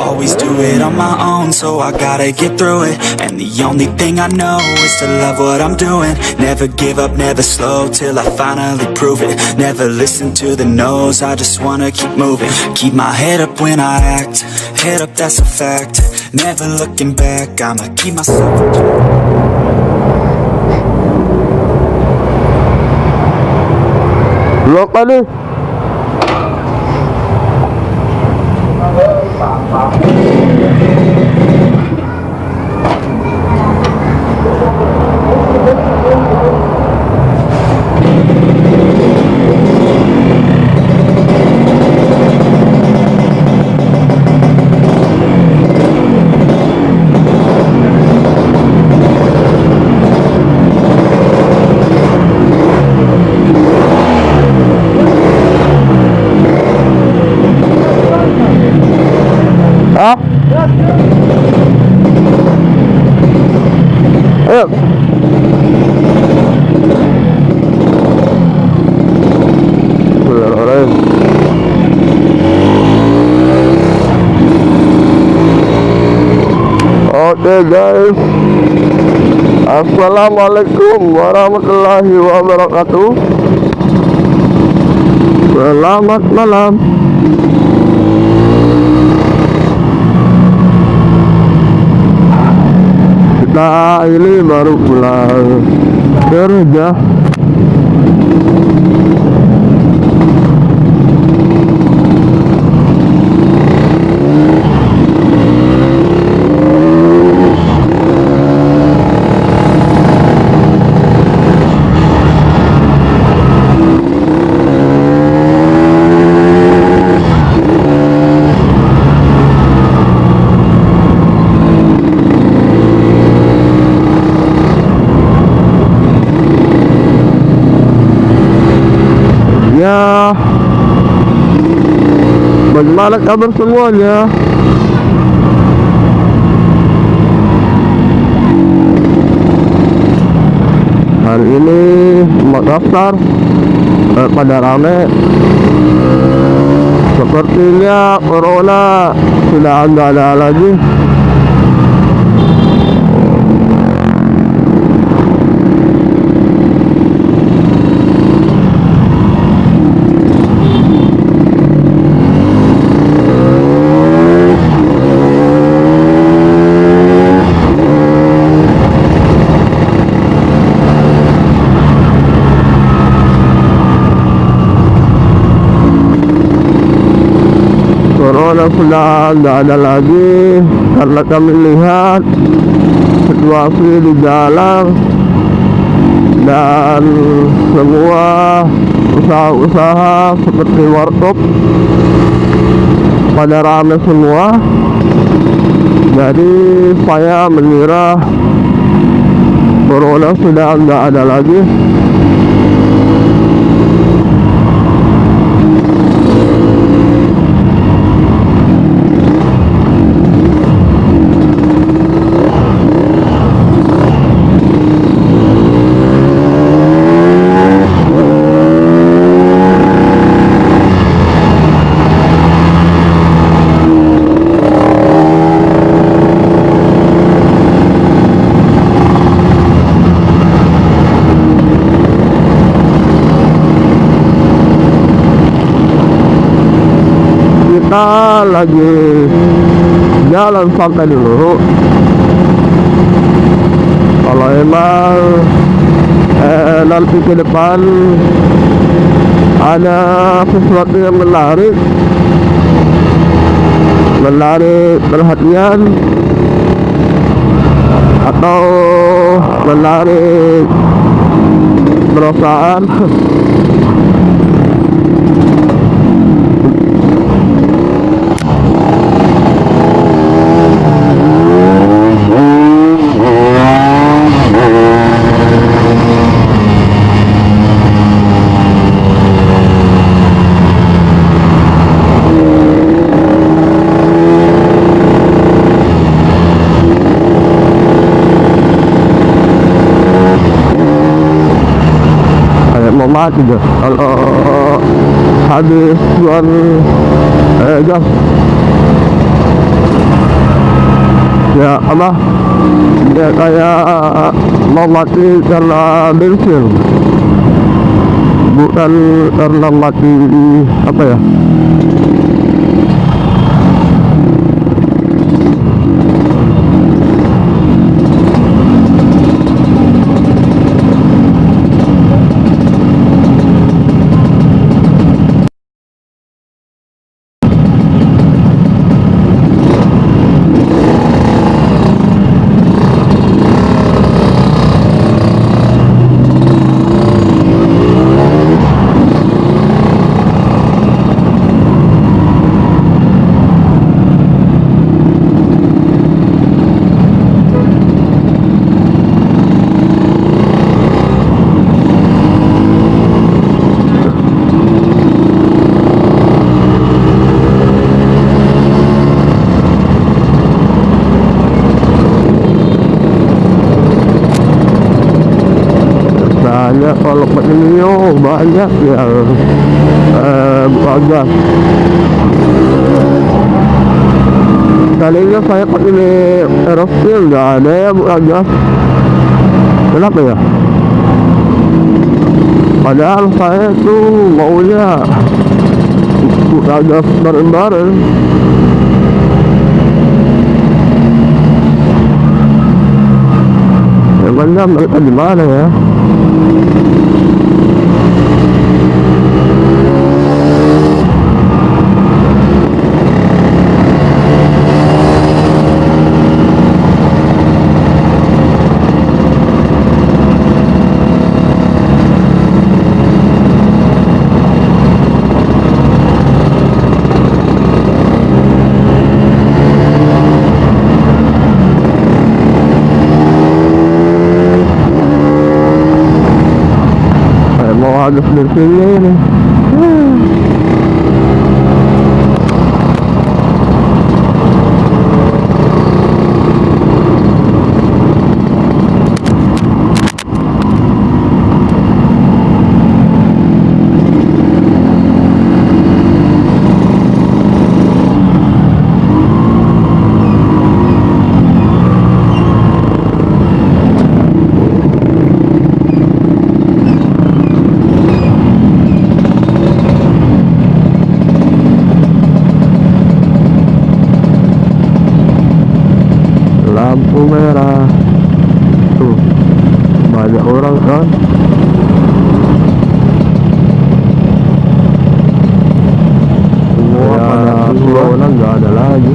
Always do it on my own, so I gotta get through it. And the only thing I know is to love what I'm doing. Never give up, never slow, till I finally prove it. Never listen to the no's, I just wanna keep moving. Keep my head up when I act, head up, that's a fact. Never looking back, I'ma keep myself. Look kali. Ha? Ayo. Oke guys, assalamualaikum warahmatullahi wabarakatuh. Selamat malam. Kita ini baru pulang kerja. Ya, bagaimana kabar semuanya? Hari ini Makassar pada rame. Sepertinya corona sudah nggak ada lagi. Corona sudah nggak ada lagi karena kami lihat situasi di jalan dan semua usaha-usaha seperti warkop pada rame semua. Jadi saya mengira corona sudah nggak ada lagi. Kita lagi jalan santai dulu. Kalau emang nanti ke depan ada sesuatu yang menarik perhatian atau menarik perasaan, mati dah kalau habis jual gas. Ya apa, dia kayak mau mati karena bensin, bukan karena mati apa ya. Banyak kalau petinio banyak yang bagas. Tadinya saya pakai aerosol nggak ada ya bagas. Kenapa ya? Padahal saya tuh maunya bagas bareng-bareng. Emangnya mereka di mana ya? Habis dari sini ini. Lampu merah tuh, banyak orang kan. Semua pada keluar, nggak ada lagi.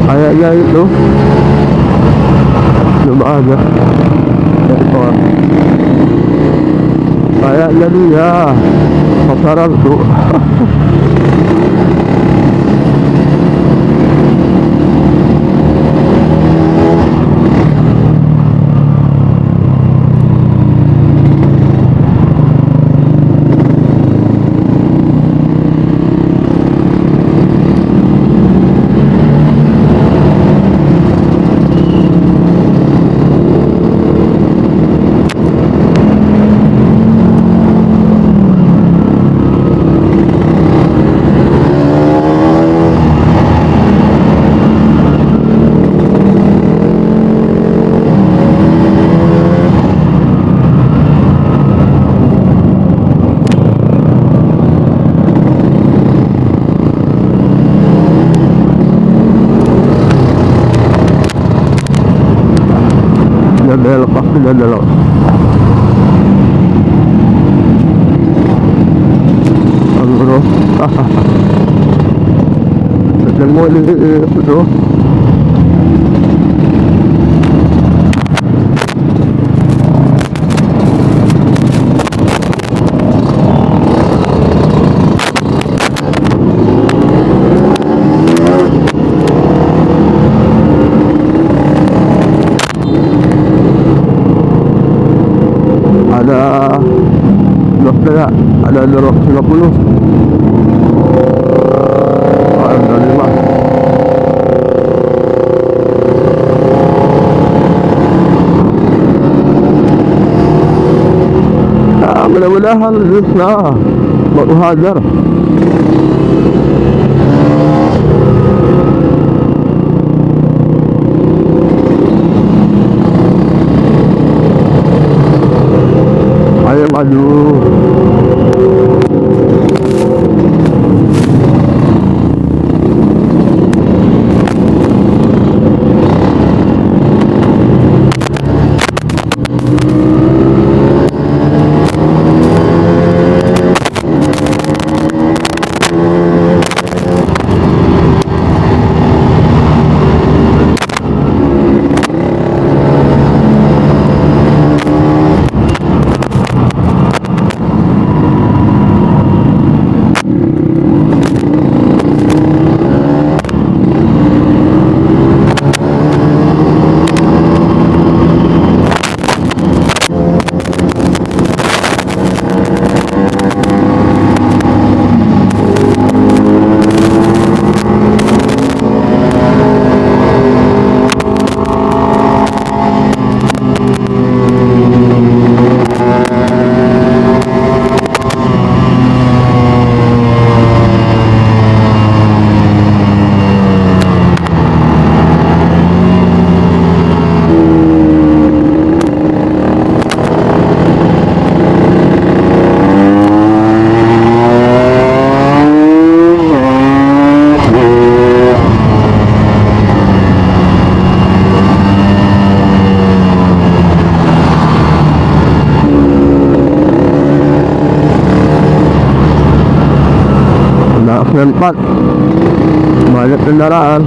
Kayaknya itu coba aja ekor, kayaknya dia pasaran tuh. maliit, no? Ada dos kaya, ada 250. Ada 5. Mudah-mudahan bisa berhajar. Ayo maju. Senin 4 banyak kendaraan.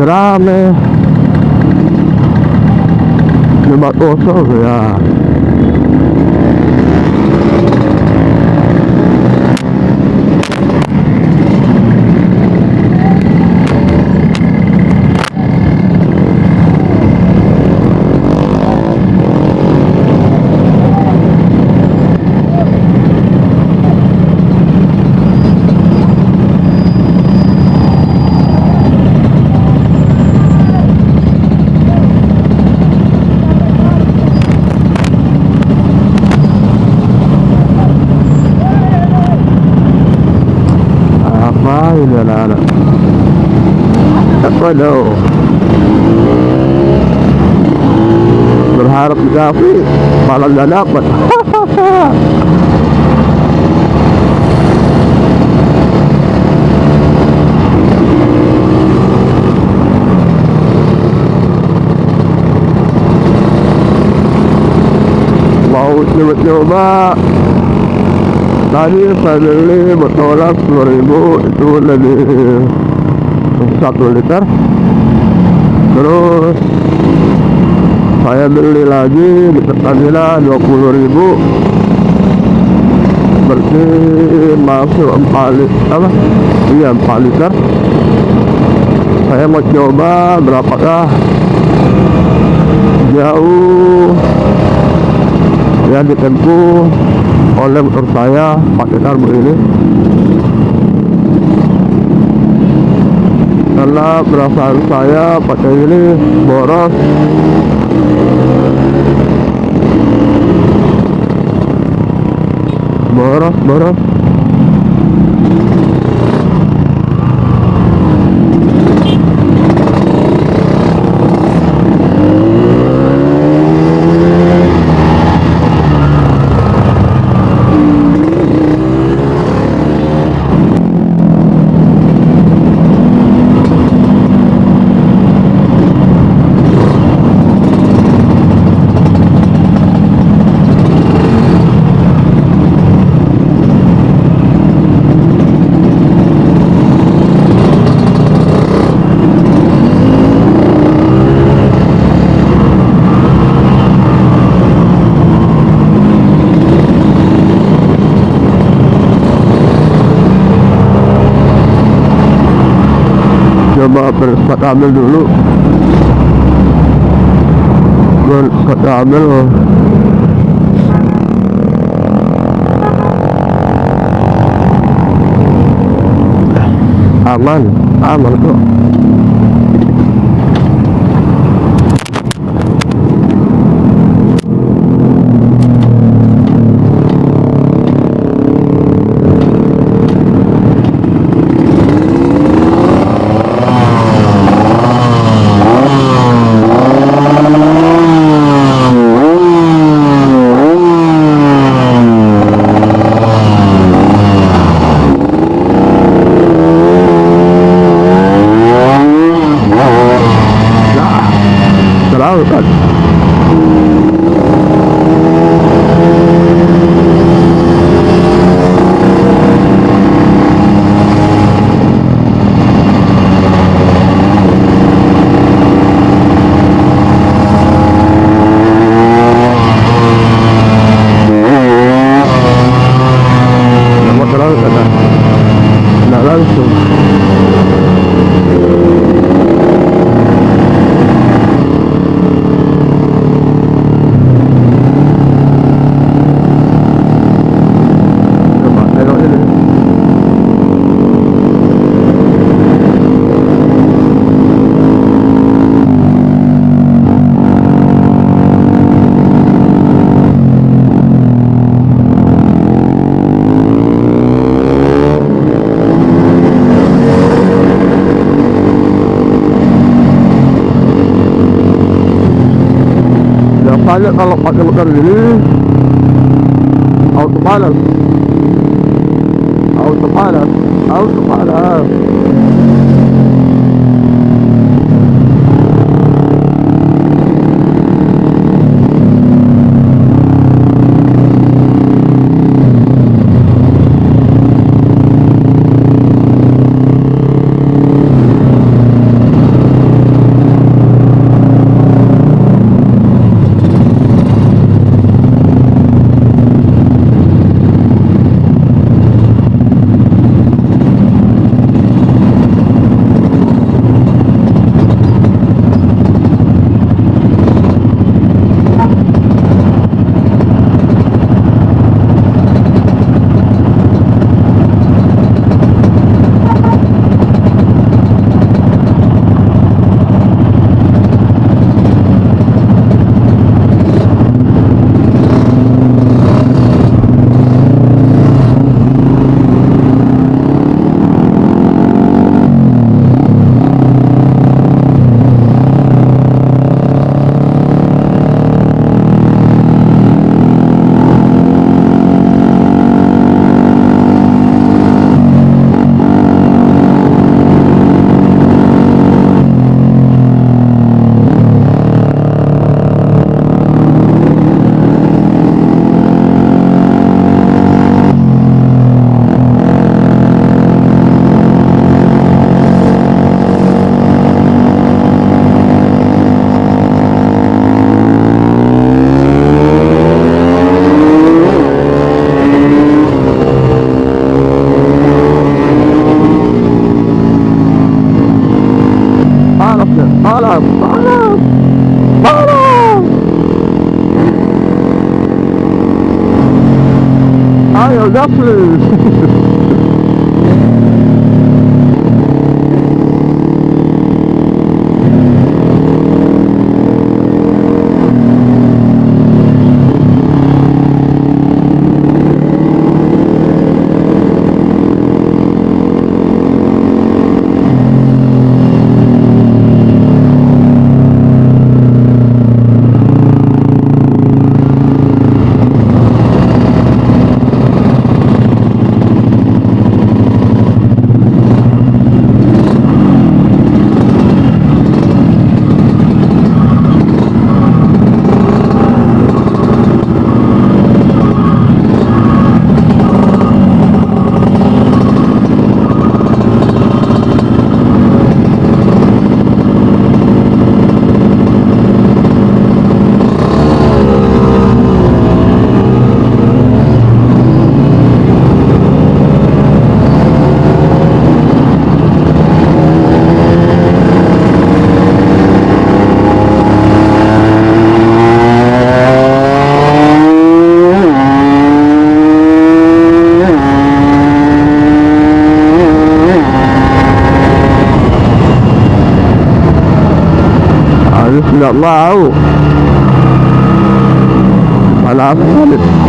Rame lebat kosong ya. Ini anak-anak apa dong berharap di kafe malah gak dapat. Mau coba-coba tadi saya beli bertolak 10.000 itu lebih untuk 1 liter. Terus saya beli lagi di Pertamina 20.000, berarti masuk 4 liter 4 liter. Saya mau coba berapakah jauh yang ditempuh oleh motor saya pakai karbo ini, karena perasaan saya pakai ini boros. Boros. Coba berspat ambil dulu, berspat ambil aman kok. Kan nggak langsung. Biasanya kalau pakai motor ini auto panas. Ayo Gafri. Nggak mau. Malah apa?